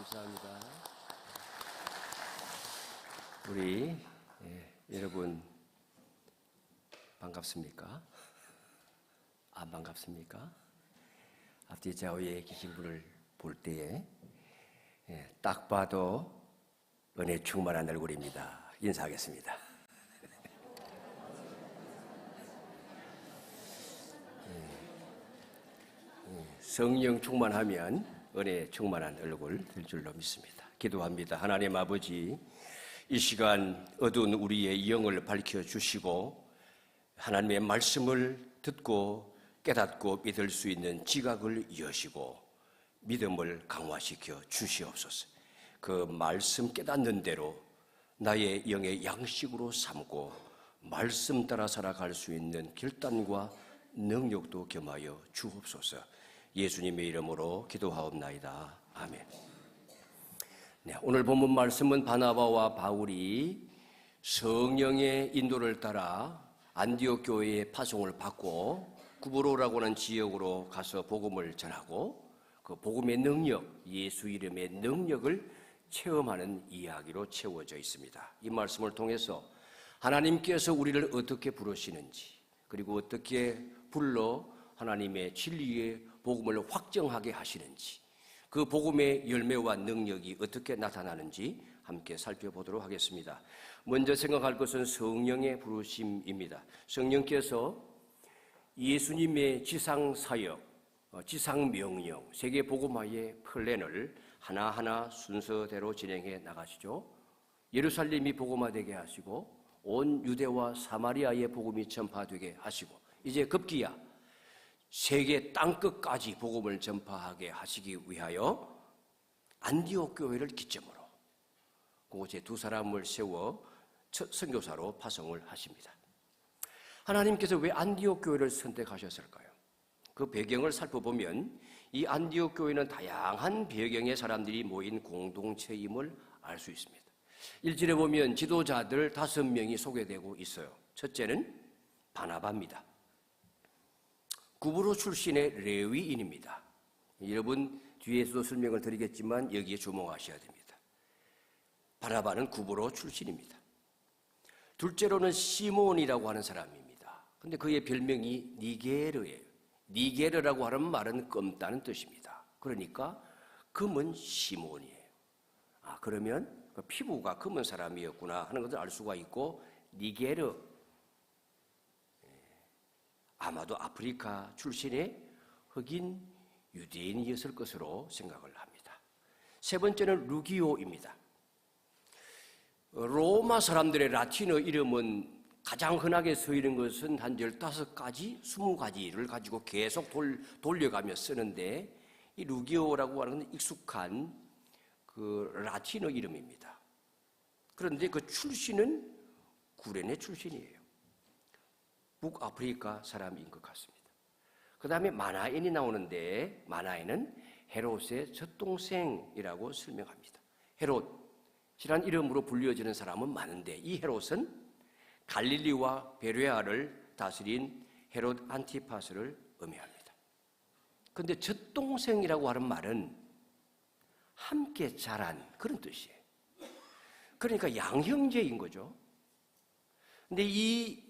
감사합니다. 우리 여러분 반갑습니까? 안 반갑습니까? 앞뒤 좌우에 계신 분을 볼 때에 딱 봐도 은혜 충만한 얼굴입니다. 인사하겠습니다. 성령 충만하면 은혜 충만한 얼굴 될 줄로 믿습니다. 기도합니다. 하나님 아버지, 이 시간 어두운 우리의 영을 밝혀주시고 하나님의 말씀을 듣고 깨닫고 믿을 수 있는 지각을 여시고 믿음을 강화시켜 주시옵소서. 그 말씀 깨닫는 대로 나의 영의 양식으로 삼고 말씀 따라 살아갈 수 있는 결단과 능력도 겸하여 주옵소서. 예수님의 이름으로 기도하옵나이다. 아멘. 네, 오늘 본문 말씀은 바나바와 바울이 성령의 인도를 따라 안디옥 교회의 파송을 받고 구브로라고 하는 지역으로 가서 복음을 전하고 그 복음의 능력, 예수 이름의 능력을 체험하는 이야기로 채워져 있습니다. 이 말씀을 통해서 하나님께서 우리를 어떻게 부르시는지, 그리고 어떻게 불러 하나님의 진리의 복음을 확정하게 하시는지, 그 복음의 열매와 능력이 어떻게 나타나는지 함께 살펴보도록 하겠습니다. 먼저 생각할 것은 성령의 부르심입니다. 성령께서 예수님의 지상사역, 지상명령, 세계복음화의 플랜을 하나하나 순서대로 진행해 나가시죠. 예루살렘이 복음화되게 하시고 온 유대와 사마리아의 복음이 전파되게 하시고 이제 급기야 세계 땅끝까지 복음을 전파하게 하시기 위하여 안디옥 교회를 기점으로 그곳에 두 사람을 세워 선교사로 파송을 하십니다. 하나님께서 왜 안디옥 교회를 선택하셨을까요? 그 배경을 살펴보면 이 안디옥 교회는 다양한 배경의 사람들이 모인 공동체임을 알 수 있습니다. 1절에 보면 지도자들 5명이 소개되고 있어요. 첫째는 바나바입니다. 구브로 출신의 레위인입니다. 여러분 뒤에서도 설명을 드리겠지만 여기에 주목하셔야 됩니다. 바나바는 구브로 출신입니다. 둘째로는 시몬이라고 하는 사람입니다. 그런데 그의 별명이 니게르예요. 니게르라고 하는 말은 검다는 뜻입니다. 그러니까 검은 시몬이에요. 그러면 그 피부가 검은 사람이었구나 하는 것을 알 수가 있고, 니게르, 아마도 아프리카 출신의 흑인 유대인이었을 것으로 생각을 합니다. 세 번째는 루기오입니다. 로마 사람들의 라틴어 이름은 가장 흔하게 쓰이는 것은 한 15가지, 20가지를 가지고 계속 돌려가며 쓰는데, 이 루기오라고 하는 건 익숙한 그 라틴어 이름입니다. 그런데 그 출신은 구레네 출신이에요. 북아프리카 사람인 것 같습니다. 그 다음에 마나엔이 나오는데, 마나엔은 헤롯의 젖동생이라고 설명합니다. 헤롯이란 이름으로 불려지는 사람은 많은데, 이 헤롯은 갈릴리와 베레아를 다스린 헤롯 안티파스를 의미합니다. 그런데 젖동생이라고 하는 말은 함께 자란 그런 뜻이에요. 그러니까 양형제인 거죠. 그런데 이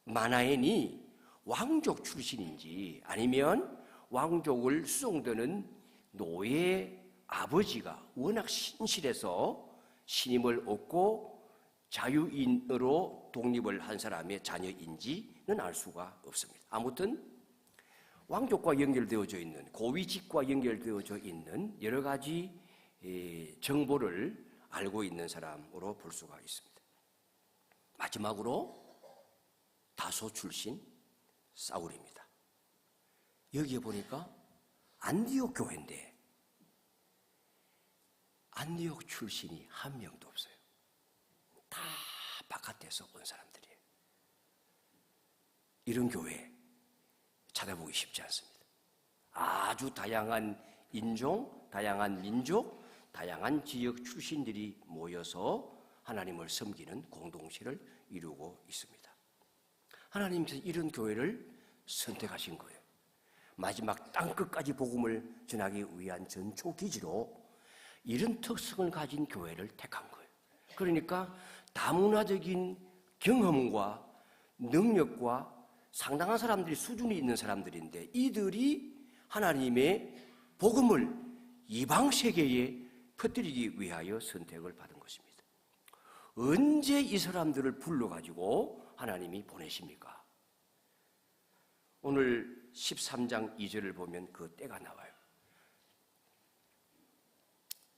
마나엔이 왕족 출신인지 아니면 왕족을 수송드는 노예 아버지가 워낙 신실해서 신임을 얻고 자유인으로 독립을 한 사람의 자녀인지는 알 수가 없습니다. 아무튼 왕족과 연결되어져 있는, 고위직과 연결되어져 있는 여러 가지 정보를 알고 있는 사람으로 볼 수가 있습니다. 마지막으로 다소 출신 사울입니다. 여기에 보니까 안디옥 교회인데 안디옥 출신이 한 명도 없어요. 다 바깥에서 온 사람들이에요. 이런 교회 찾아보기 쉽지 않습니다. 아주 다양한 인종, 다양한 민족, 다양한 지역 출신들이 모여서 하나님을 섬기는 공동체를 이루고 있습니다. 하나님께서 이런 교회를 선택하신 거예요. 마지막 땅끝까지 복음을 전하기 위한 전초기지로 이런 특성을 가진 교회를 택한 거예요. 그러니까 다문화적인 경험과 능력과 상당한 사람들이 수준이 있는 사람들인데 이들이 하나님의 복음을 이방 세계에 퍼뜨리기 위하여 선택을 받은 것입니다. 언제 이 사람들을 불러가지고 하나님이 보내십니까? 오늘 13장 2절을 보면 그 때가 나와요.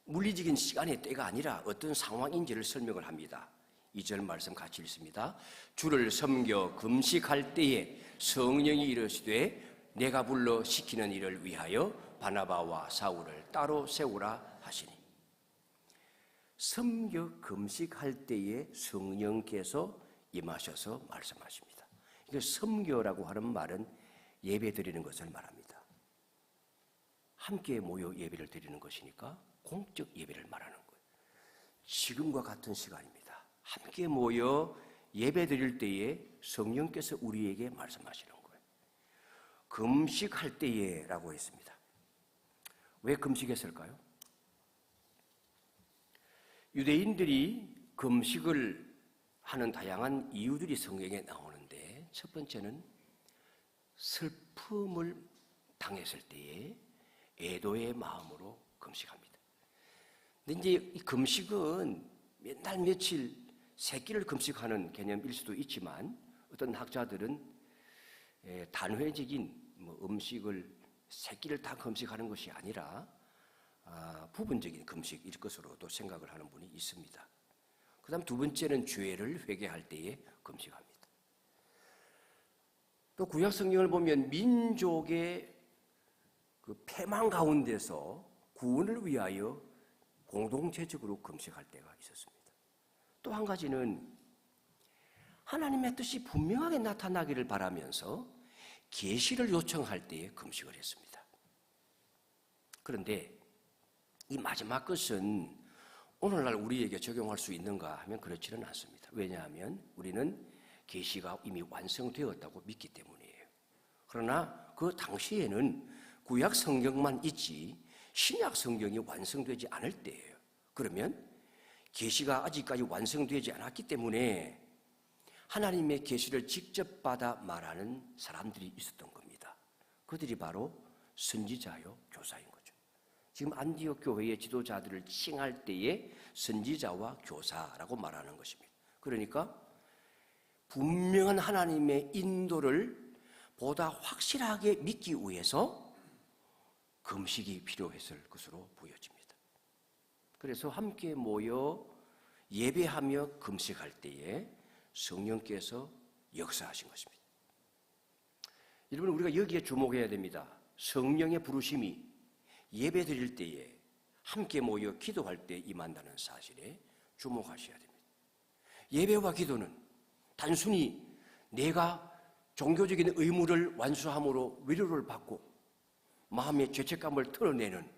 물리적인 시간의 때가 아니라 어떤 상황인지를 설명을 합니다. 2절 말씀 같이 읽습니다. 주를 섬겨 금식할 때에 성령이 이르시되 내가 불러 시키는 일을 위하여 바나바와 사울을 따로 세우라 하시니. 섬겨 금식할 때에 성령께서 임하셔서 말씀하십니다. 이게 섬겨라고 하는 말은 예배 드리는 것을 말합니다. 함께 모여 예배를 드리는 것이니까 공적 예배를 말하는 거예요. 지금과 같은 시간입니다. 함께 모여 예배 드릴 때에 성령께서 우리에게 말씀하시는 거예요. 금식할 때에 라고 했습니다. 왜 금식했을까요? 유대인들이 금식을 하는 다양한 이유들이 성경에 나오는데 첫 번째는 슬픔을 당했을 때에 애도의 마음으로 금식합니다. 근데 이제 이 금식은 몇 날 며칠 세 끼를 금식하는 개념일 수도 있지만 어떤 학자들은 단회적인 음식을 세 끼를 다 금식하는 것이 아니라 부분적인 금식일 것으로도 생각을 하는 분이 있습니다. 그 다음 두 번째는 죄를 회개할 때에 금식합니다. 또 구약 성경을 보면 민족의 그 패망 가운데서 구원을 위하여 공동체적으로 금식할 때가 있었습니다. 또 한 가지는 하나님의 뜻이 분명하게 나타나기를 바라면서 계시를 요청할 때에 금식을 했습니다. 그런데 이 마지막 것은 오늘날 우리에게 적용할 수 있는가 하면 그렇지는 않습니다. 왜냐하면 우리는 계시가 이미 완성되었다고 믿기 때문이에요. 그러나 그 당시에는 구약 성경만 있지 신약 성경이 완성되지 않을 때예요. 그러면 계시가 아직까지 완성되지 않았기 때문에 하나님의 계시를 직접 받아 말하는 사람들이 있었던 겁니다. 그들이 바로 선지자요 교사인 거죠. 지금 안디옥 교회의 지도자들을 칭할 때에 선지자와 교사라고 말하는 것입니다. 그러니까 분명한 하나님의 인도를 보다 확실하게 믿기 위해서 금식이 필요했을 것으로 보여집니다. 그래서 함께 모여 예배하며 금식할 때에 성령께서 역사하신 것입니다. 여러분, 우리가 여기에 주목해야 됩니다. 성령의 부르심이 예배 드릴 때에 함께 모여 기도할 때 임한다는 사실에 주목하셔야 됩니다. 예배와 기도는 단순히 내가 종교적인 의무를 완수함으로 위로를 받고 마음의 죄책감을 털어내는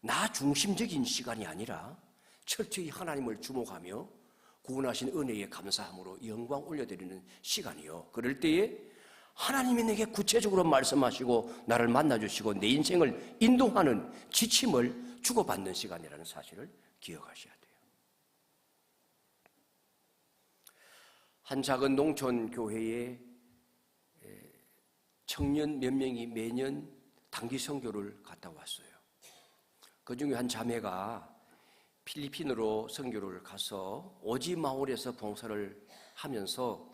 나 중심적인 시간이 아니라 철저히 하나님을 주목하며 구원하신 은혜에 감사함으로 영광 올려드리는 시간이요. 그럴 때에 하나님이 내게 구체적으로 말씀하시고 나를 만나주시고 내 인생을 인도하는 지침을 주고받는 시간이라는 사실을 기억하셔야 돼요. 한 작은 농촌 교회에 청년 몇 명이 매년 단기 선교를 갔다 왔어요. 그 중에 한 자매가 필리핀으로 선교를 가서 오지 마을에서 봉사를 하면서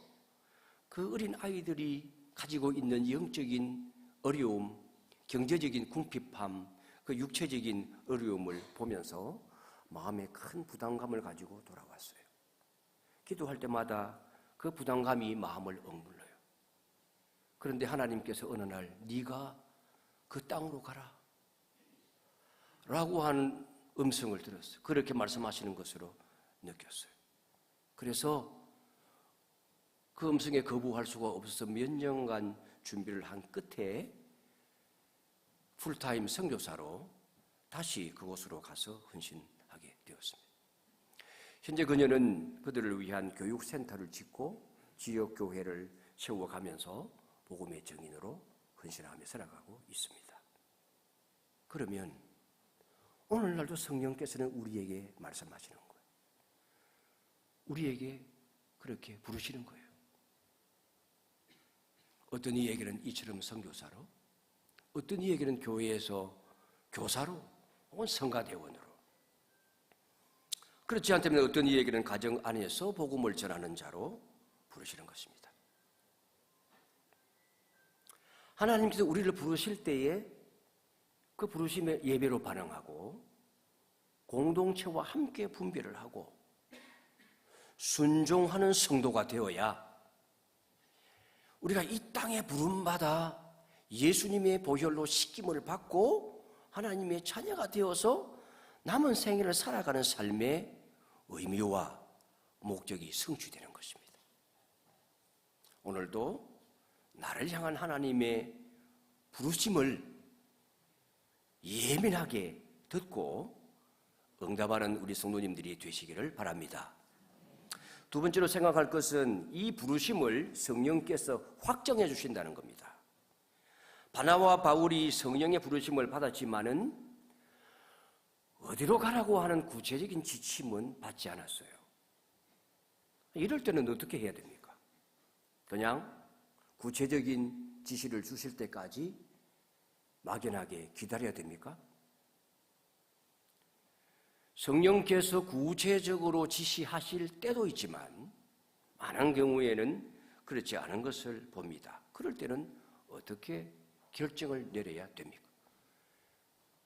그 어린 아이들이 가지고 있는 영적인 어려움, 경제적인 궁핍함, 그 육체적인 어려움을 보면서 마음에 큰 부담감을 가지고 돌아왔어요. 기도할 때마다 그 부담감이 마음을 억눌러요. 그런데 하나님께서 어느 날 네가 그 땅으로 가라 라고 하는 음성을 들었어요. 그렇게 말씀하시는 것으로 느꼈어요. 그래서 그 음성에 거부할 수가 없어서 몇 년간 준비를 한 끝에 풀타임 선교사로 다시 그곳으로 가서 헌신하게 되었습니다. 현재 그녀는 그들을 위한 교육센터를 짓고 지역교회를 세워가면서 복음의 증인으로 헌신하며 살아가고 있습니다. 그러면 오늘날도 성령께서는 우리에게 말씀하시는 거예요. 우리에게 그렇게 부르시는 거예요. 어떤 이에게는 이처럼 선교사로, 어떤 이에게는 교회에서 교사로, 혹은 성가대원으로, 그렇지 않다면 어떤 이에게는 가정 안에서 복음을 전하는 자로 부르시는 것입니다. 하나님께서 우리를 부르실 때에 그 부르심에 예배로 반응하고 공동체와 함께 분별을 하고 순종하는 성도가 되어야 우리가 이 땅에 부름받아 예수님의 보혈로 씻김을 받고 하나님의 자녀가 되어서 남은 생애를 살아가는 삶의 의미와 목적이 성취되는 것입니다. 오늘도 나를 향한 하나님의 부르심을 예민하게 듣고 응답하는 우리 성도님들이 되시기를 바랍니다. 두 번째로 생각할 것은 이 부르심을 성령께서 확정해 주신다는 겁니다. 바나바와 바울이 성령의 부르심을 받았지만은 어디로 가라고 하는 구체적인 지침은 받지 않았어요. 이럴 때는 어떻게 해야 됩니까? 그냥 구체적인 지시를 주실 때까지 막연하게 기다려야 됩니까? 성령께서 구체적으로 지시하실 때도 있지만 많은 경우에는 그렇지 않은 것을 봅니다. 그럴 때는 어떻게 결정을 내려야 됩니까?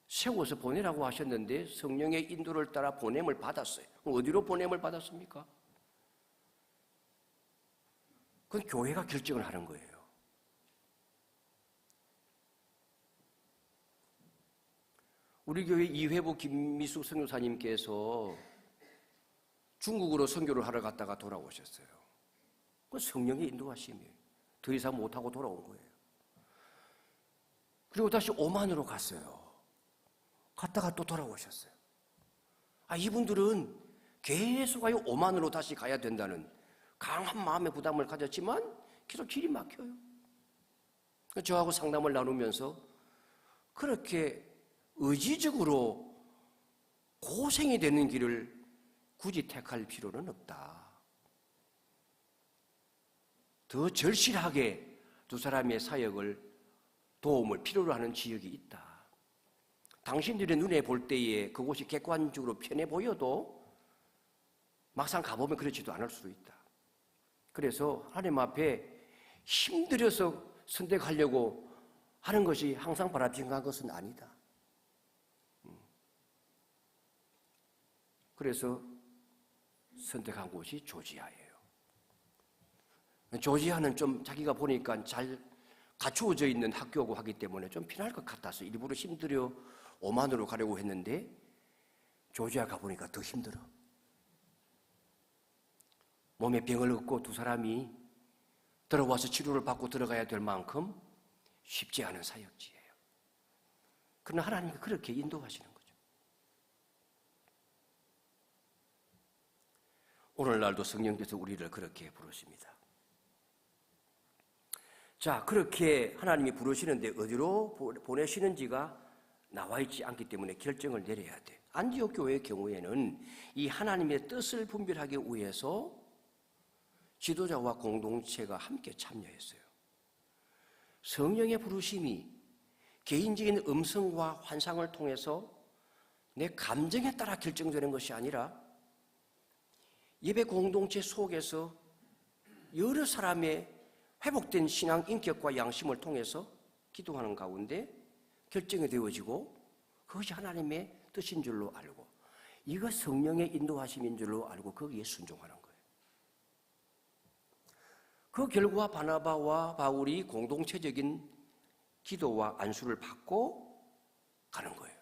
세워서 보내라고 하셨는데 성령의 인도를 따라 보냄을 받았어요. 어디로 보냄을 받았습니까? 그건 교회가 결정을 하는 거예요. 우리 교회 이회부 김미숙 선교사님께서 중국으로 선교를 하러 갔다가 돌아오셨어요. 그 성령의 인도하심이에요. 더 이상 못하고 돌아온 거예요. 그리고 다시 오만으로 갔어요. 갔다가 또 돌아오셨어요. 이분들은 계속 오만으로 다시 가야 된다는 강한 마음의 부담을 가졌지만 계속 길이 막혀요. 저하고 상담을 나누면서 그렇게 의지적으로 고생이 되는 길을 굳이 택할 필요는 없다. 더 절실하게 두 사람의 사역을 도움을 필요로 하는 지역이 있다. 당신들의 눈에 볼 때에 그곳이 객관적으로 편해 보여도 막상 가보면 그렇지도 않을 수도 있다. 그래서 하나님 앞에 힘들여서 선택하려고 하는 것이 항상 바람직한 것은 아니다. 그래서 선택한 곳이 조지아예요. 조지아는 좀 자기가 보니까 잘 갖추어져 있는 학교고 하기 때문에 좀 편할 것 같아서 일부러 힘들여 오만으로 가려고 했는데 조지아 가보니까 더 힘들어. 몸에 병을 얻고 두 사람이 들어와서 치료를 받고 들어가야 될 만큼 쉽지 않은 사역지예요. 그러나 하나님이 그렇게 인도하시는 거죠. 오늘날도 성령께서 우리를 그렇게 부르십니다. 자, 그렇게 하나님이 부르시는데 어디로 보내시는지가 나와 있지 않기 때문에 결정을 내려야 돼. 안디옥 교회의 경우에는 이 하나님의 뜻을 분별하기 위해서 지도자와 공동체가 함께 참여했어요. 성령의 부르심이 개인적인 음성과 환상을 통해서 내 감정에 따라 결정되는 것이 아니라 예배 공동체 속에서 여러 사람의 회복된 신앙 인격과 양심을 통해서 기도하는 가운데 결정이 되어지고 그것이 하나님의 뜻인 줄로 알고 이거 성령의 인도하심인 줄로 알고 거기에 순종하는 거예요. 그 결과 바나바와 바울이 공동체적인 기도와 안수를 받고 가는 거예요.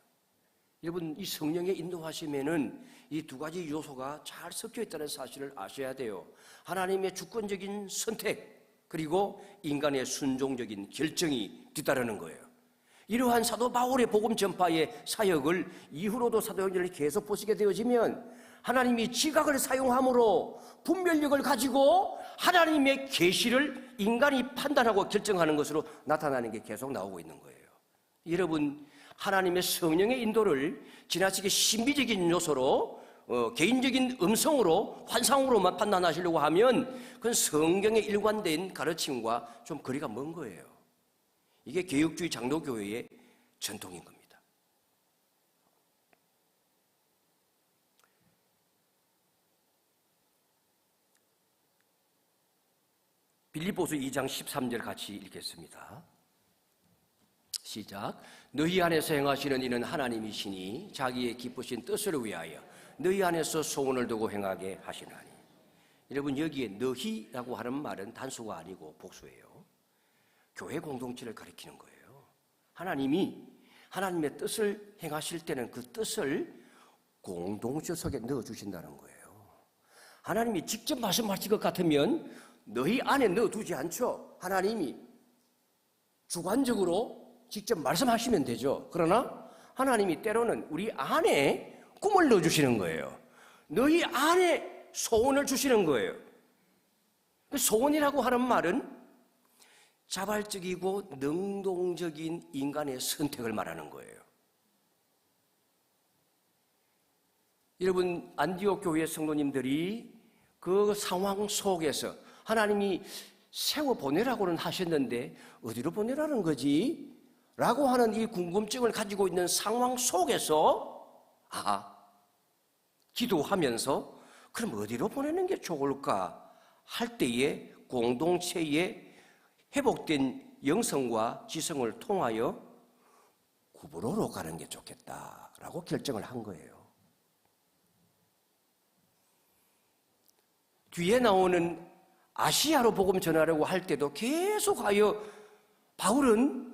여러분, 이 성령의 인도하심에는 이 두 가지 요소가 잘 섞여 있다는 사실을 아셔야 돼요. 하나님의 주권적인 선택 그리고 인간의 순종적인 결정이 뒤따르는 거예요. 이러한 사도 바울의 복음 전파의 사역을 이후로도 사도행전을 계속 보시게 되어지면 하나님이 지각을 사용함으로 분별력을 가지고 하나님의 계시를 인간이 판단하고 결정하는 것으로 나타나는 게 계속 나오고 있는 거예요. 여러분, 하나님의 성령의 인도를 지나치게 신비적인 요소로 개인적인 음성으로 환상으로만 판단하시려고 하면 그건 성경에 일관된 가르침과 좀 거리가 먼 거예요. 이게 개혁주의 장로교회의 전통인 겁니다. 빌립보서 2장 13절 같이 읽겠습니다. 시작. 너희 안에서 행하시는 이는 하나님이시니 자기의 기쁘신 뜻을 위하여 너희 안에서 소원을 두고 행하게 하시나니. 여러분, 여기에 너희라고 하는 말은 단수가 아니고 복수예요. 교회 공동체를 가리키는 거예요. 하나님이 하나님의 뜻을 행하실 때는 그 뜻을 공동체 속에 넣어주신다는 거예요. 하나님이 직접 말씀하실 것 같으면 너희 안에 넣어두지 않죠. 하나님이 주관적으로 직접 말씀하시면 되죠. 그러나 하나님이 때로는 우리 안에 꿈을 넣어주시는 거예요. 너희 안에 소원을 주시는 거예요. 소원이라고 하는 말은 자발적이고 능동적인 인간의 선택을 말하는 거예요. 여러분, 안디옥 교회 성도님들이 그 상황 속에서 하나님이 세워 보내라고는 하셨는데 어디로 보내라는 거지? 라고 하는 이 궁금증을 가지고 있는 상황 속에서 기도하면서 그럼 어디로 보내는 게 좋을까 할 때에 공동체의 회복된 영성과 지성을 통하여 구브로로 가는 게 좋겠다라고 결정을 한 거예요. 뒤에 나오는 아시아로 복음 전하려고 할 때도 계속하여 바울은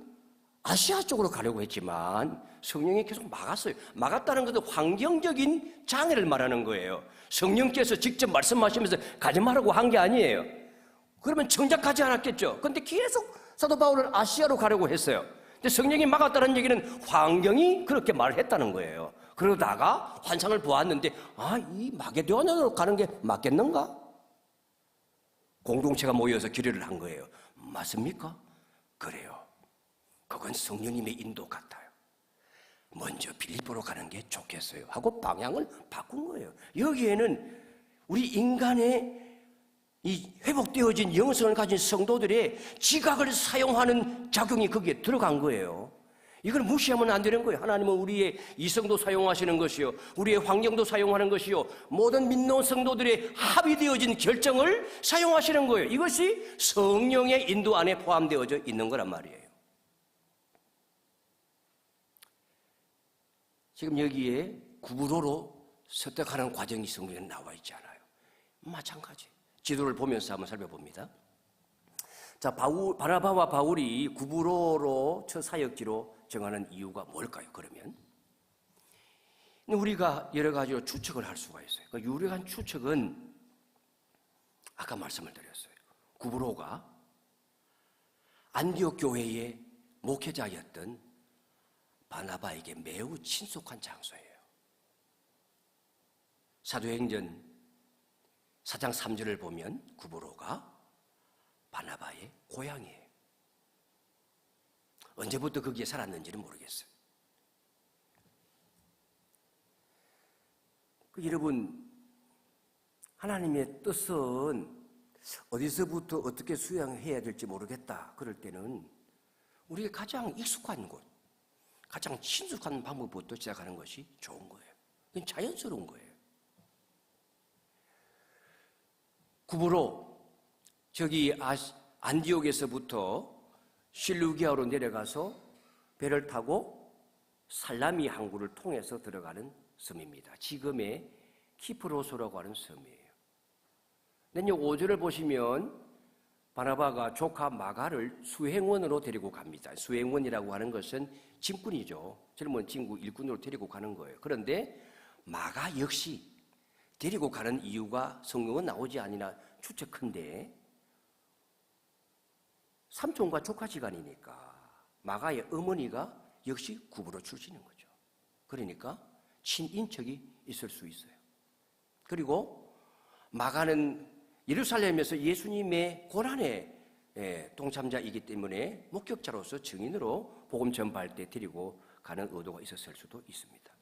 아시아 쪽으로 가려고 했지만 성령이 계속 막았어요. 막았다는 것은 환경적인 장애를 말하는 거예요. 성령께서 직접 말씀하시면서 가지 말라고 한 게 아니에요. 그러면 정작 가지 않았겠죠. 그런데 계속 사도 바울은 아시아로 가려고 했어요. 근데 성령이 막았다는 얘기는 환경이 그렇게 말을 했다는 거예요. 그러다가 환상을 보았는데 이 마게도냐로 가는 게 맞겠는가? 공동체가 모여서 기도를 한 거예요. 맞습니까? 그래요. 그건 성령님의 인도 같아요. 먼저 빌립보로 가는 게 좋겠어요 하고 방향을 바꾼 거예요. 여기에는 우리 인간의 이 회복되어진 영성을 가진 성도들의 지각을 사용하는 작용이 거기에 들어간 거예요. 이걸 무시하면 안 되는 거예요. 하나님은 우리의 이성도 사용하시는 것이요, 우리의 환경도 사용하는 것이요, 모든 믿는 성도들의 합의되어진 결정을 사용하시는 거예요. 이것이 성령의 인도 안에 포함되어져 있는 거란 말이에요. 지금 여기에 구브로로 설득하는 과정이 성경에 나와 있지 않아요. 마찬가지. 지도를 보면서 한번 살펴봅니다. 자, 바나바와 바울이 구브로로 첫 사역지로 정하는 이유가 뭘까요? 그러면 우리가 여러 가지로 추측을 할 수가 있어요. 그 유력한 추측은 아까 말씀을 드렸어요. 구브로가 안디옥 교회의 목회자였던 바나바에게 매우 친숙한 장소예요. 사도행전 4장 3절을 보면 구브로가 바나바의 고향이에요. 언제부터 거기에 살았는지는 모르겠어요. 여러분, 하나님의 뜻은 어디서부터 어떻게 수행해야 될지 모르겠다 그럴 때는 우리가 가장 익숙한 곳, 가장 친숙한 방법부터 시작하는 것이 좋은 거예요. 그건 자연스러운 거예요. 구브로, 저기 안디옥에서부터 실루기아로 내려가서 배를 타고 살라미 항구를 통해서 들어가는 섬입니다. 지금의 키프로스라고 하는 섬이에요. 근데 5절을 보시면 바나바가 조카 마가를 수행원으로 데리고 갑니다. 수행원이라고 하는 것은 짐꾼이죠. 젊은 친구 일꾼으로 데리고 가는 거예요. 그런데 마가 역시 데리고 가는 이유가 성경은 나오지 않으나 추측한데 삼촌과 조카지간이니까 마가의 어머니가 역시 구브로 출신인 거죠. 그러니까 친인척이 있을 수 있어요. 그리고 마가는 예루살렘에서 예수님의 고난의 동참자이기 때문에 목격자로서 증인으로 복음 전파할 때 데리고 가는 의도가 있었을 수도 있습니다.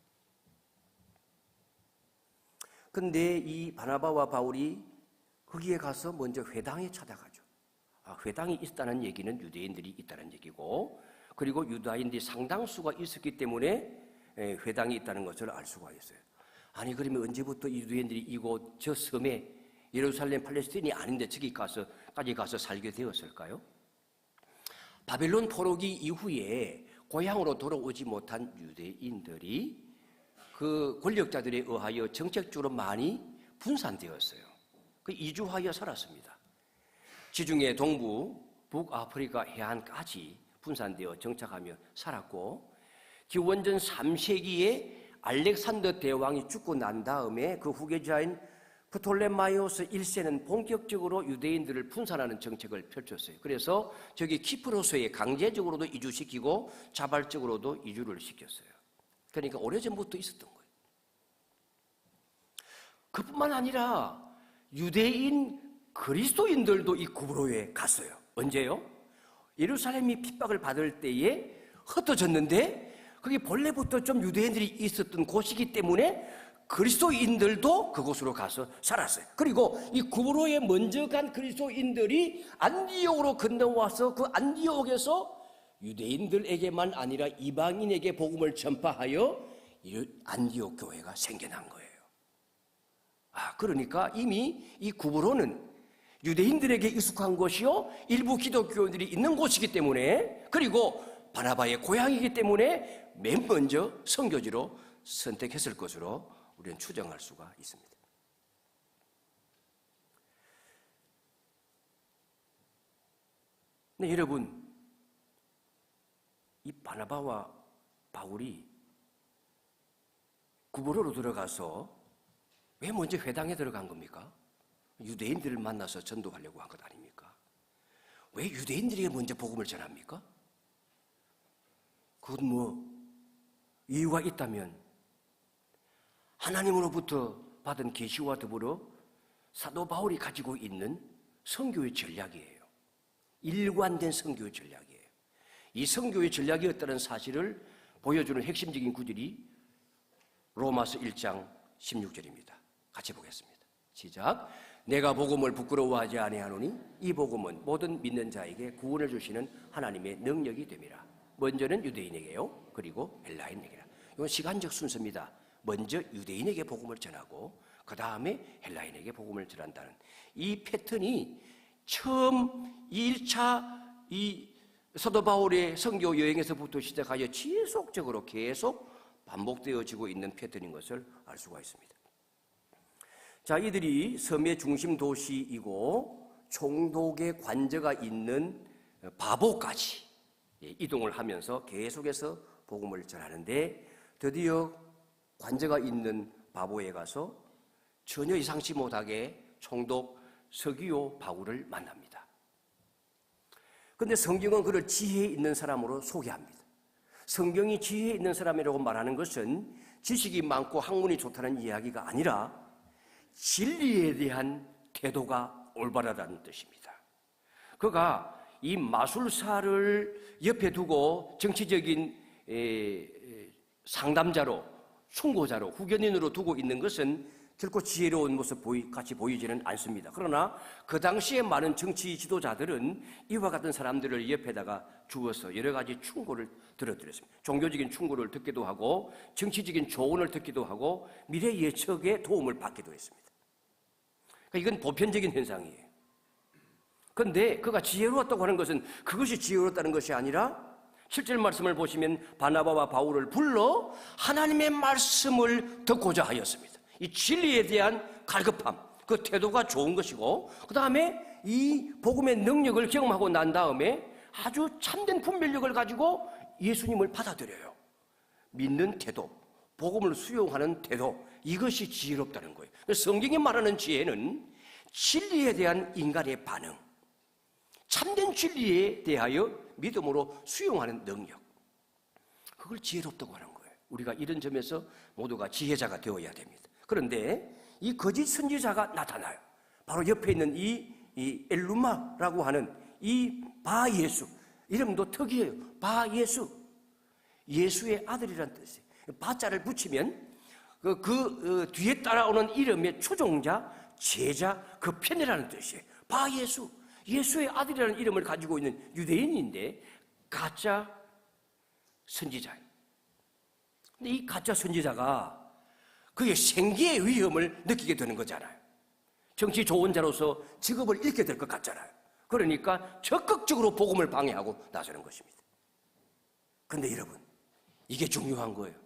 근데 이 바나바와 바울이 거기에 가서 먼저 회당에 찾아가죠. 회당이 있다는 얘기는 유대인들이 있다는 얘기고, 그리고 유다인들이 상당수가 있었기 때문에 회당이 있다는 것을 알 수가 있어요. 아니 그러면 언제부터 유대인들이 이곳 저 섬에 예루살렘 팔레스틴이 아닌데 저기까지 가서 살게 되었을까요? 바벨론 포로기 이후에 고향으로 돌아오지 못한 유대인들이 그 권력자들에 의하여 정책적으로 많이 분산되었어요. 그 이주하여 살았습니다. 지중해 동부, 북아프리카 해안까지 분산되어 정착하며 살았고, 기원전 3세기에 알렉산더 대왕이 죽고 난 다음에 그 후계자인 프톨레마이오스 1세는 본격적으로 유대인들을 분산하는 정책을 펼쳤어요. 그래서 저기 키프로스에 강제적으로도 이주시키고 자발적으로도 이주를 시켰어요. 그러니까 오래전부터 있었던 거예요. 그뿐만 아니라 유대인 그리스도인들도 이 구브로에 갔어요. 언제요? 예루살렘이 핍박을 받을 때에 흩어졌는데 그게 본래부터 좀 유대인들이 있었던 곳이기 때문에 그리스도인들도 그곳으로 가서 살았어요. 그리고 이 구브로에 먼저 간 그리스도인들이 안디옥으로 건너와서 그 안디옥에서 유대인들에게만 아니라 이방인에게 복음을 전파하여 안디옥 교회가 생겨난 거예요. 그러니까 이미 이 구브로는 유대인들에게 익숙한 곳이요, 일부 기독교인들이 있는 곳이기 때문에, 그리고 바나바의 고향이기 때문에 맨 먼저 선교지로 선택했을 것으로 우리는 추정할 수가 있습니다. 네, 여러분, 이 바나바와 바울이 구브로로 들어가서 왜 먼저 회당에 들어간 겁니까? 유대인들을 만나서 전도하려고 한 것 아닙니까? 왜 유대인들에게 먼저 복음을 전합니까? 그건 이유가 있다면 하나님으로부터 받은 계시와 더불어 사도 바울이 가지고 있는 선교의 전략이에요. 일관된 선교의 전략이에요. 이 선교의 전략이었다는 사실을 보여주는 핵심적인 구절이 로마서 1장 16절입니다. 같이 보겠습니다. 시작. 내가 복음을 부끄러워하지 아니하노니 이 복음은 모든 믿는 자에게 구원을 주시는 하나님의 능력이 됨이라. 먼저는 유대인에게요, 그리고 헬라인에게라. 이건 시간적 순서입니다. 먼저 유대인에게 복음을 전하고 그 다음에 헬라인에게 복음을 전한다는 이 패턴이 처음 1차 이 사도 바울의 선교 여행에서부터 시작하여 지속적으로 계속 반복되어지고 있는 패턴인 것을 알 수가 있습니다. 자, 이들이 섬의 중심 도시이고 총독의 관저가 있는 바보까지 이동을 하면서 계속해서 복음을 전하는데, 드디어 관저가 있는 바보에 가서 전혀 예상치 못하게 총독 서기오 바울을 만납니다. 그런데 성경은 그를 지혜 있는 사람으로 소개합니다. 성경이 지혜 있는 사람이라고 말하는 것은 지식이 많고 학문이 좋다는 이야기가 아니라 진리에 대한 태도가 올바르다는 뜻입니다. 그가 이 마술사를 옆에 두고 정치적인 상담자로, 충고자로, 후견인으로 두고 있는 것은 결코 지혜로운 모습 같이 보이지는 않습니다. 그러나 그 당시에 많은 정치 지도자들은 이와 같은 사람들을 옆에다가 주어서 여러 가지 충고를 들어드렸습니다. 종교적인 충고를 듣기도 하고 정치적인 조언을 듣기도 하고 미래 예측에 도움을 받기도 했습니다. 그러니까 이건 보편적인 현상이에요. 그런데 그가 지혜로웠다고 하는 것은 그것이 지혜로웠다는 것이 아니라 7절 말씀을 보시면 바나바와 바울을 불러 하나님의 말씀을 듣고자 하였습니다. 이 진리에 대한 갈급함, 그 태도가 좋은 것이고, 그 다음에 이 복음의 능력을 경험하고 난 다음에 아주 참된 분별력을 가지고 예수님을 받아들여요. 믿는 태도, 복음을 수용하는 태도, 이것이 지혜롭다는 거예요. 성경이 말하는 지혜는 진리에 대한 인간의 반응, 참된 진리에 대하여 믿음으로 수용하는 능력, 그걸 지혜롭다고 하는 거예요. 우리가 이런 점에서 모두가 지혜자가 되어야 됩니다. 그런데 이 거짓 선지자가 나타나요. 바로 옆에 있는 이 엘루마라고 하는 이 바예수, 이름도 특이해요. 바예수. 예수의 아들이라는 뜻이에요. 바자를 붙이면 뒤에 따라오는 이름의 추종자, 제자, 그 편이라는 뜻이에요. 바 예수, 예수의 아들이라는 이름을 가지고 있는 유대인인데 가짜 선지자예요. 근데 이 가짜 선지자가 그의 생계의 위험을 느끼게 되는 거잖아요. 정치 좋은 자로서 직업을 잃게 될 것 같잖아요. 그러니까 적극적으로 복음을 방해하고 나서는 것입니다. 그런데 여러분, 이게 중요한 거예요.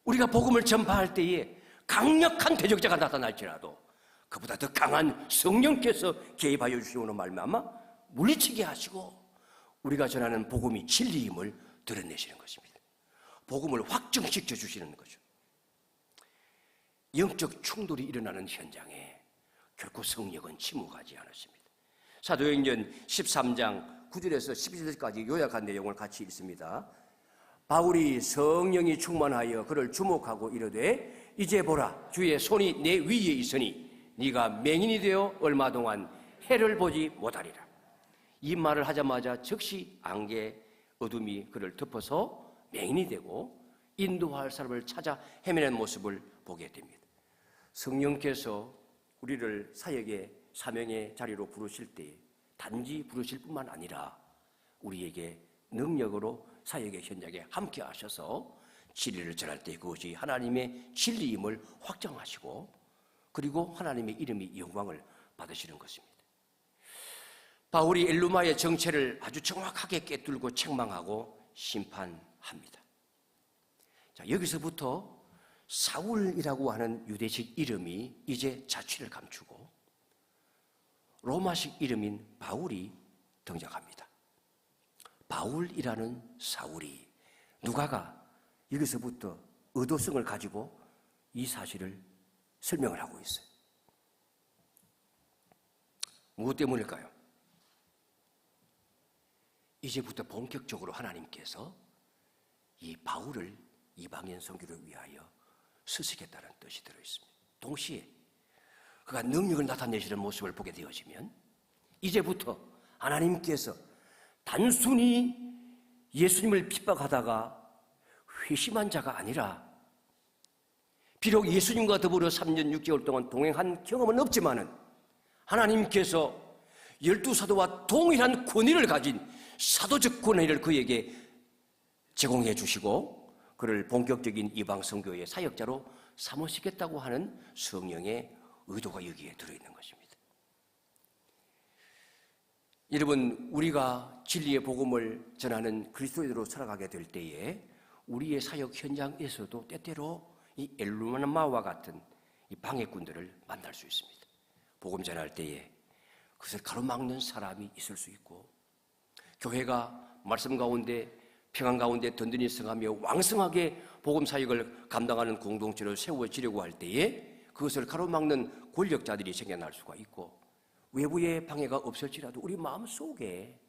우리가 복음을 전파할 때에 강력한 대적자가 나타날지라도 그보다 더 강한 성령께서 개입하여 주시오는 말미암아 물리치게 하시고 우리가 전하는 복음이 진리임을 드러내시는 것입니다. 복음을 확증시켜 주시는 거죠. 영적 충돌이 일어나는 현장에 결코 성령은 침묵하지 않았습니다. 사도행전 13장 9절에서 11절까지 요약한 내용을 같이 읽습니다. 바울이 성령이 충만하여 그를 주목하고 이르되 이제 보라 주의 손이 내 위에 있으니 네가 맹인이 되어 얼마 동안 해를 보지 못하리라. 이 말을 하자마자 즉시 안개 어둠이 그를 덮어서 맹인이 되고 인도할 사람을 찾아 헤매는 모습을 보게 됩니다. 성령께서 우리를 사역의 사명의 자리로 부르실 때 단지 부르실 뿐만 아니라 우리에게 능력으로 사역의 현장에 함께 하셔서 진리를 전할 때 그것이 하나님의 진리임을 확정하시고 그리고 하나님의 이름이 영광을 받으시는 것입니다. 바울이 엘루마의 정체를 아주 정확하게 꿰뚫고 책망하고 심판합니다. 자, 여기서부터 사울이라고 하는 유대식 이름이 이제 자취를 감추고 로마식 이름인 바울이 등장합니다. 바울이라는 사울이 누가가 여기서부터 의도성을 가지고 이 사실을 설명을 하고 있어요. 무엇 때문일까요? 이제부터 본격적으로 하나님께서 이 바울을 이방인 선교를 위하여 쓰시겠다는 뜻이 들어있습니다. 동시에 그가 능력을 나타내시는 모습을 보게 되어지면 이제부터 하나님께서 단순히 예수님을 핍박하다가 회심한 자가 아니라 비록 예수님과 더불어 3년 6개월 동안 동행한 경험은 없지만은 하나님께서 12사도와 동일한 권위를 가진 사도적 권위를 그에게 제공해 주시고 그를 본격적인 이방 선교의 사역자로 삼으시겠다고 하는 성령의 의도가 여기에 들어있는 것입니다. 여러분, 우리가 진리의 복음을 전하는 그리스도인으로 살아가게 될 때에 우리의 사역 현장에서도 때때로 이 엘루마와 같은 이 방해꾼들을 만날 수 있습니다. 복음 전할 때에 그것을 가로막는 사람이 있을 수 있고 교회가 말씀 가운데 평안 가운데 든든히 승하며 왕성하게 복음 사역을 감당하는 공동체를 세워지려고 할 때에 그것을 가로막는 권력자들이 생겨날 수가 있고 외부의 방해가 없을지라도 우리 마음속에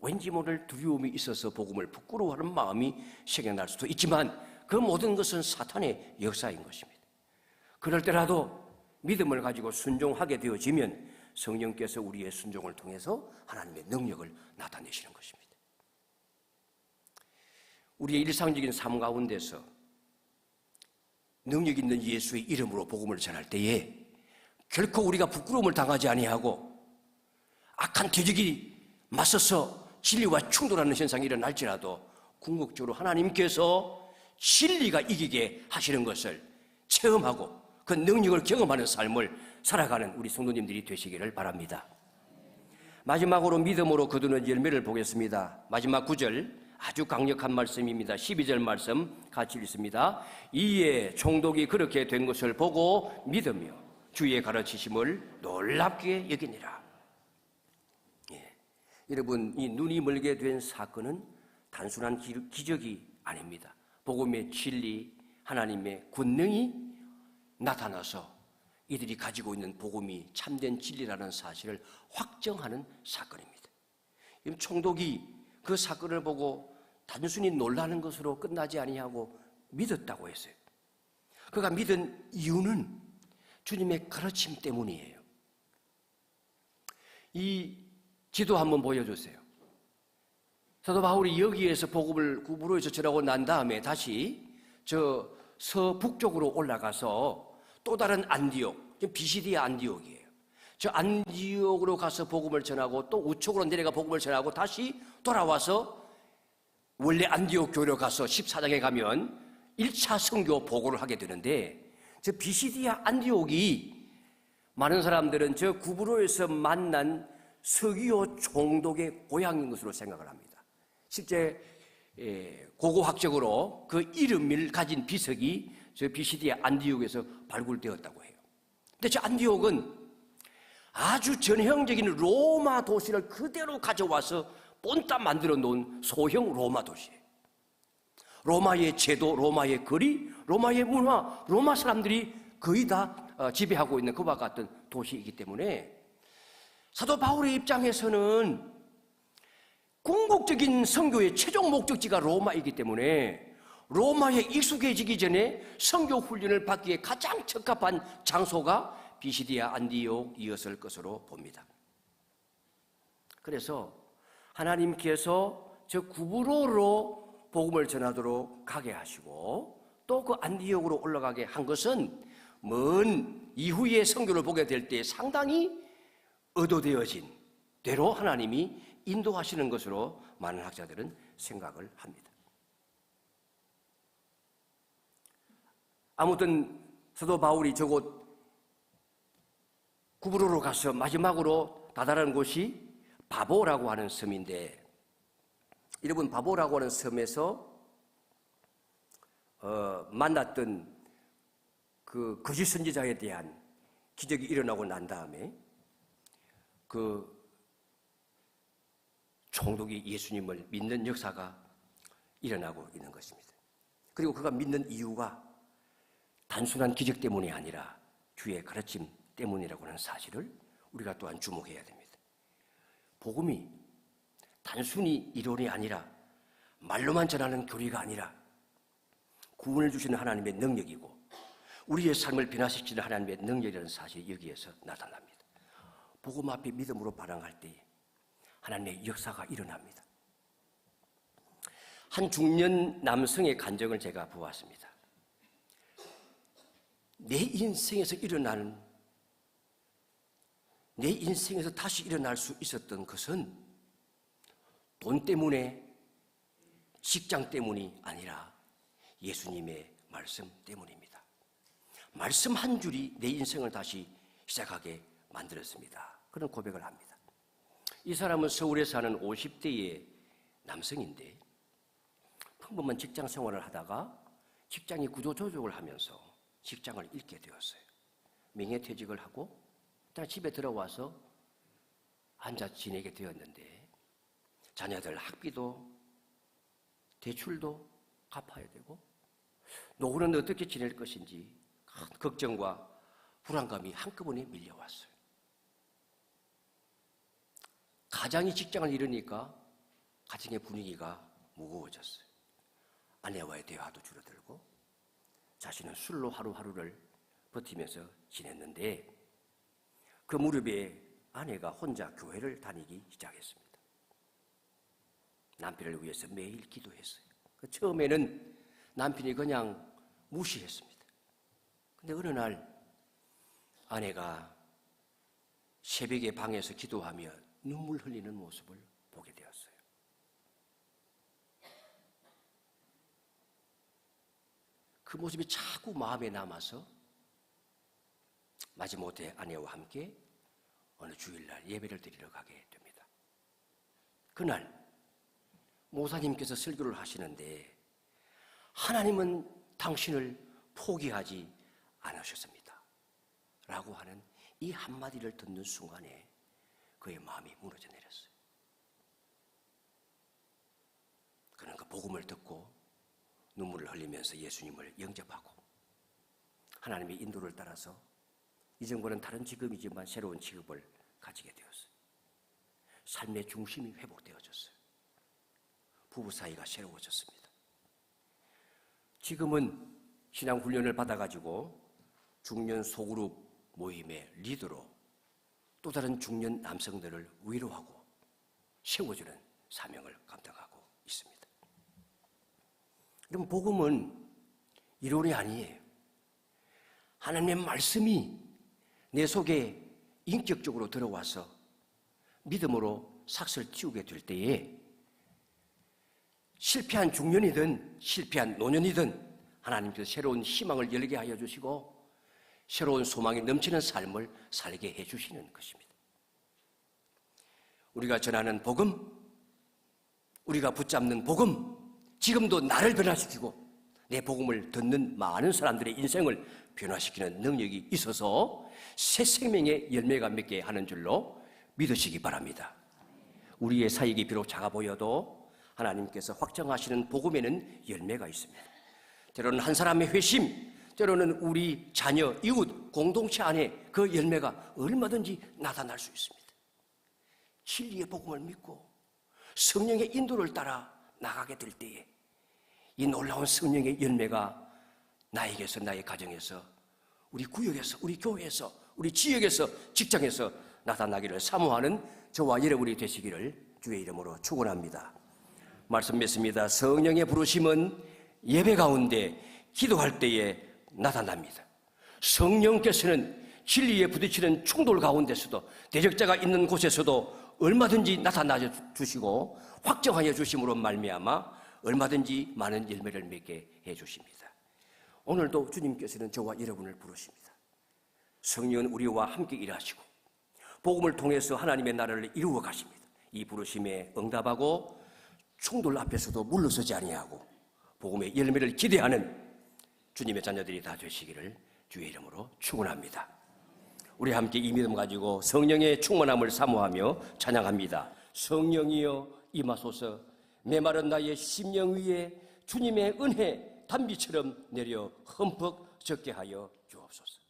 왠지 모를 두려움이 있어서 복음을 부끄러워하는 마음이 생겨날 수도 있지만 그 모든 것은 사탄의 역사인 것입니다. 그럴 때라도 믿음을 가지고 순종하게 되어지면 성령께서 우리의 순종을 통해서 하나님의 능력을 나타내시는 것입니다. 우리의 일상적인 삶 가운데서 능력 있는 예수의 이름으로 복음을 전할 때에 결코 우리가 부끄러움을 당하지 아니하고 악한 대적이 맞서서 진리와 충돌하는 현상이 일어날지라도 궁극적으로 하나님께서 진리가 이기게 하시는 것을 체험하고 그 능력을 경험하는 삶을 살아가는 우리 성도님들이 되시기를 바랍니다. 마지막으로 믿음으로 거두는 열매를 보겠습니다. 마지막 9절 아주 강력한 말씀입니다. 12절 말씀 같이 읽습니다. 이에 총독이 그렇게 된 것을 보고 믿으며 주의 가르치심을 놀랍게 여기니라. 여러분, 이 눈이 멀게 된 사건은 단순한 기적이 아닙니다. 복음의 진리, 하나님의 권능이 나타나서 이들이 가지고 있는 복음이 참된 진리라는 사실을 확정하는 사건입니다. 총독이 그 사건을 보고 단순히 놀라는 것으로 끝나지 아니하고 믿었다고 했어요. 그가 믿은 이유는 주님의 가르침 때문이에요. 이 지도 한번 보여주세요. 사도 바울이 여기에서 복음을 구브로에서 전하고 난 다음에 다시 저 서북쪽으로 올라가서 또 다른 안디옥, 비시디아 안디옥이에요. 저 안디옥으로 가서 복음을 전하고 또 우측으로 내려가 복음을 전하고 다시 돌아와서 원래 안디옥 교회로 가서 14장에 가면 1차 선교 보고를 하게 되는데, 저 비시디아 안디옥이 많은 사람들은 저 구브로에서 만난 서기오 총독의 고향인 것으로 생각을 합니다. 실제 고고학적으로 그 이름을 가진 비석이 저 비시디아 안디옥에서 발굴되었다고 해요. 근데 저 안디옥은 아주 전형적인 로마 도시를 그대로 가져와서 본따 만들어 놓은 소형 로마 도시예요. 로마의 제도, 로마의 거리, 로마의 문화, 로마 사람들이 거의 다 지배하고 있는 그와 같은 도시이기 때문에 사도 바울의 입장에서는 궁극적인 선교의 최종 목적지가 로마이기 때문에 로마에 익숙해지기 전에 선교 훈련을 받기에 가장 적합한 장소가 비시디아 안디옥이었을 것으로 봅니다. 그래서 하나님께서 저 구브로로 복음을 전하도록 가게 하시고 또 그 안디옥으로 올라가게 한 것은 먼 이후의 선교를 보게 될 때 상당히 의도되어진 대로 하나님이 인도하시는 것으로 많은 학자들은 생각을 합니다. 아무튼 사도 바울이 저곳 구브로로 가서 마지막으로 다다른 곳이 바보라고 하는 섬인데, 여러분 바보라고 하는 섬에서 만났던 그 거짓 선지자에 대한 기적이 일어나고 난 다음에 그 총독이 예수님을 믿는 역사가 일어나고 있는 것입니다. 그리고 그가 믿는 이유가 단순한 기적 때문이 아니라 주의 가르침 때문이라고 하는 사실을 우리가 또한 주목해야 됩니다. 복음이 단순히 이론이 아니라 말로만 전하는 교리가 아니라 구원을 주시는 하나님의 능력이고 우리의 삶을 변화시키는 하나님의 능력이라는 사실이 여기에서 나타납니다. 복음 앞에 믿음으로 반응할 때 하나님의 역사가 일어납니다. 한 중년 남성의 간증을 제가 보았습니다. 내 인생에서 다시 일어날 수 있었던 것은 돈 때문에, 직장 때문이 아니라 예수님의 말씀 때문입니다. 말씀 한 줄이 내 인생을 다시 시작하게 만들었습니다. 그런 고백을 합니다. 이 사람은 서울에 사는 50대의 남성인데 평범한 직장 생활을 하다가 직장이 구조조정을 하면서 직장을 잃게 되었어요. 명예퇴직을 하고 일단 집에 들어와서 앉아 지내게 되었는데 자녀들 학비도 대출도 갚아야 되고 노후는 어떻게 지낼 것인지 큰 걱정과 불안감이 한꺼번에 밀려왔어요. 가장이 직장을 잃으니까 가정의 분위기가 무거워졌어요. 아내와의 대화도 줄어들고 자신은 술로 하루하루를 버티면서 지냈는데 그 무렵에 아내가 혼자 교회를 다니기 시작했습니다. 남편을 위해서 매일 기도했어요. 처음에는 남편이 그냥 무시했습니다. 근데 어느 날 아내가 새벽에 방에서 기도하며 눈물 흘리는 모습을 보게 되었어요. 그 모습이 자꾸 마음에 남아서 마지못해 아내와 함께 어느 주일날 예배를 드리러 가게 됩니다. 그날 목사님께서 설교를 하시는데 하나님은 당신을 포기하지 않으셨습니다 라고 하는 이 한마디를 듣는 순간에 그의 마음이 무너져 내렸어요. 그는 그 복음을 듣고 눈물을 흘리면서 예수님을 영접하고 하나님의 인도를 따라서 이전과는 다른 직업이지만 새로운 직업을 가지게 되었어요. 삶의 중심이 회복되어졌어요. 부부 사이가 새로워졌습니다. 지금은 신앙훈련을 받아가지고 중년 소그룹 모임의 리더로 또 다른 중년 남성들을 위로하고 세워주는 사명을 감당하고 그럼 복음은 이론이 아니에요. 하나님의 말씀이 내 속에 인격적으로 들어와서 믿음으로 삭슬 틔우게 될 때에 실패한 중년이든 실패한 노년이든 하나님께서 새로운 희망을 열게 하여 주시고 새로운 소망이 넘치는 삶을 살게 해 주시는 것입니다. 우리가 전하는 복음, 우리가 붙잡는 복음, 지금도 나를 변화시키고 내 복음을 듣는 많은 사람들의 인생을 변화시키는 능력이 있어서 새 생명의 열매가 맺게 하는 줄로 믿으시기 바랍니다. 우리의 사역이 비록 작아 보여도 하나님께서 확정하시는 복음에는 열매가 있습니다. 때로는 한 사람의 회심, 때로는 우리 자녀, 이웃, 공동체 안에 그 열매가 얼마든지 나타날 수 있습니다. 진리의 복음을 믿고 성령의 인도를 따라 나가게 될 때에 이 놀라운 성령의 열매가 나에게서, 나의 가정에서, 우리 구역에서, 우리 교회에서, 우리 지역에서, 직장에서 나타나기를 사모하는 저와 여러분이 되시기를 주의 이름으로 축원합니다. 말씀 맺습니다. 성령의 부르심은 예배 가운데 기도할 때에 나타납니다. 성령께서는 진리에 부딪히는 충돌 가운데서도 대적자가 있는 곳에서도 얼마든지 나타나 주시고 확정하여 주심으로 말미암아 얼마든지 많은 열매를 맺게 해 주십니다. 오늘도 주님께서는 저와 여러분을 부르십니다. 성령은 우리와 함께 일하시고 복음을 통해서 하나님의 나라를 이루어 가십니다. 이 부르심에 응답하고 충돌 앞에서도 물러서지 아니하고 복음의 열매를 기대하는 주님의 자녀들이 다 되시기를 주의 이름으로 축원합니다. 우리 함께 이 믿음 가지고 성령의 충만함을 사모하며 찬양합니다. 성령이여 임하소서. 메마른 나의 심령 위에 주님의 은혜 단비처럼 내려 흠뻑 적게 하여 주옵소서.